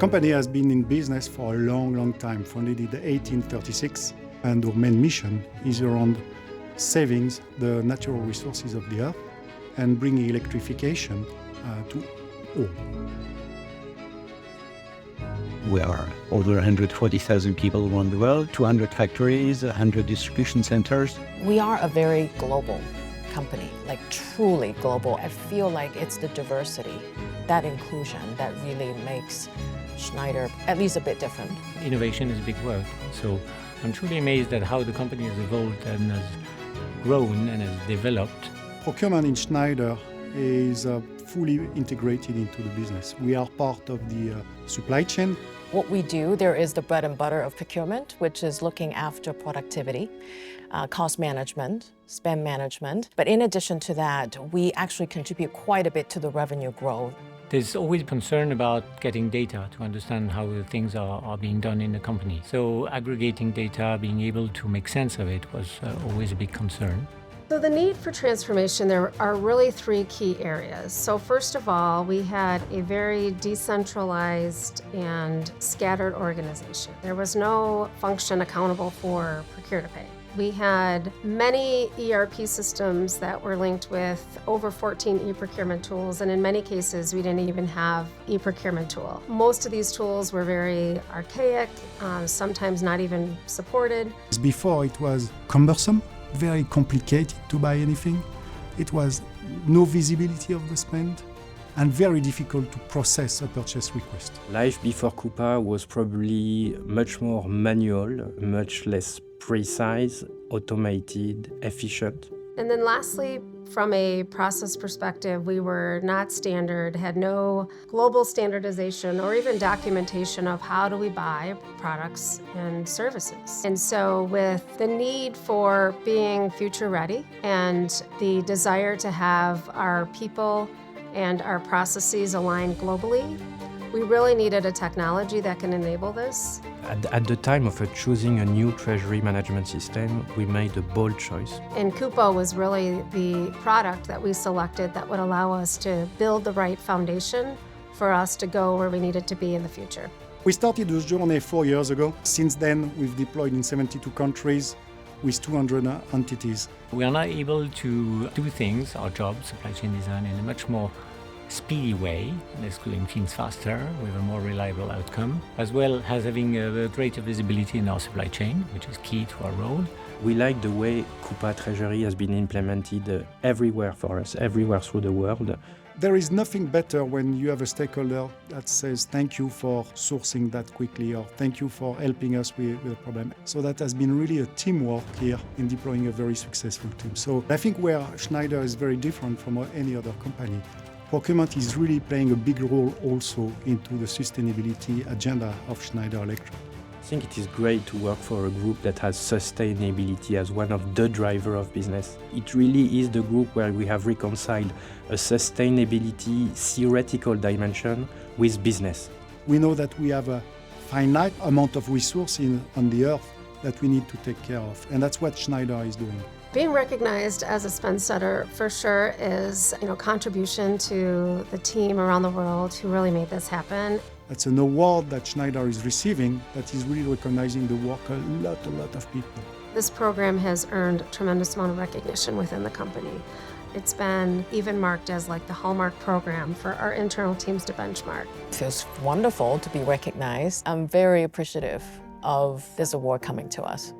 company has been in business for a long, long time, founded in 1836, and our main mission is around saving the natural resources of the earth and bringing electrification to all. We are over 140,000 people around the world, 200 factories, 100 distribution centers. We are a very global company, like truly global. I feel like it's the diversity, that inclusion, that really makes Schneider at least a bit different. Innovation is a big word, so I'm truly amazed at how the company has evolved and has grown and has developed. Procurement in Schneider is fully integrated into the business. We are part of the supply chain. What we do, there is the bread and butter of procurement, which is looking after productivity, cost management, spend management. But in addition to that, we actually contribute quite a bit to the revenue growth. There's always concern about getting data to understand how the things are being done in the company. So aggregating data, being able to make sense of it was always a big concern. So the need for transformation, there are really three key areas. So first of all, we had a very decentralized and scattered organization. There was no function accountable for procure-to-pay. We had many ERP systems that were linked with over 14 e-procurement tools, and in many cases, we didn't even have e-procurement tool. Most of these tools were very archaic, sometimes not even supported. Before it was cumbersome, very complicated to buy anything. It was no visibility of the spend and very difficult to process a purchase request. Life before Coupa was probably much more manual, much less precise, automated, efficient. And then lastly, from a process perspective, we were not standard, had no global standardization or even documentation of how do we buy products and services. And so with the need for being future ready and the desire to have our people and our processes aligned globally, we really needed a technology that can enable this. At the time of choosing a new treasury management system, we made a bold choice. And Coupa was really the product that we selected that would allow us to build the right foundation for us to go where we needed to be in the future. We started this journey 4 years ago. Since then, we've deployed in 72 countries with 200 entities. We are now able to do things, our job, supply chain design, in a much more speedy way, that's doing things faster with a more reliable outcome, as well as having a greater visibility in our supply chain, which is key to our role. We like the way Coupa Treasury has been implemented everywhere for us, everywhere through the world. There is nothing better when you have a stakeholder that says thank you for sourcing that quickly or thank you for helping us with a problem. So that has been really a teamwork here in deploying a very successful team. So I think where Schneider is very different from any other company, procurement is really playing a big role also into the sustainability agenda of Schneider Electric. I think it is great to work for a group that has sustainability as one of the drivers of business. It really is the group where we have reconciled a sustainability theoretical dimension with business. We know that we have a finite amount of resources on the earth that we need to take care of, and that's what Schneider is doing. Being recognized as a Spendsetter for sure is contribution to the team around the world who really made this happen. That's an award that Schneider is receiving that is really recognizing the work of a lot of people. This program has earned a tremendous amount of recognition within the company. It's been even marked as like the hallmark program for our internal teams to benchmark. It feels wonderful to be recognized. I'm very appreciative of this award coming to us.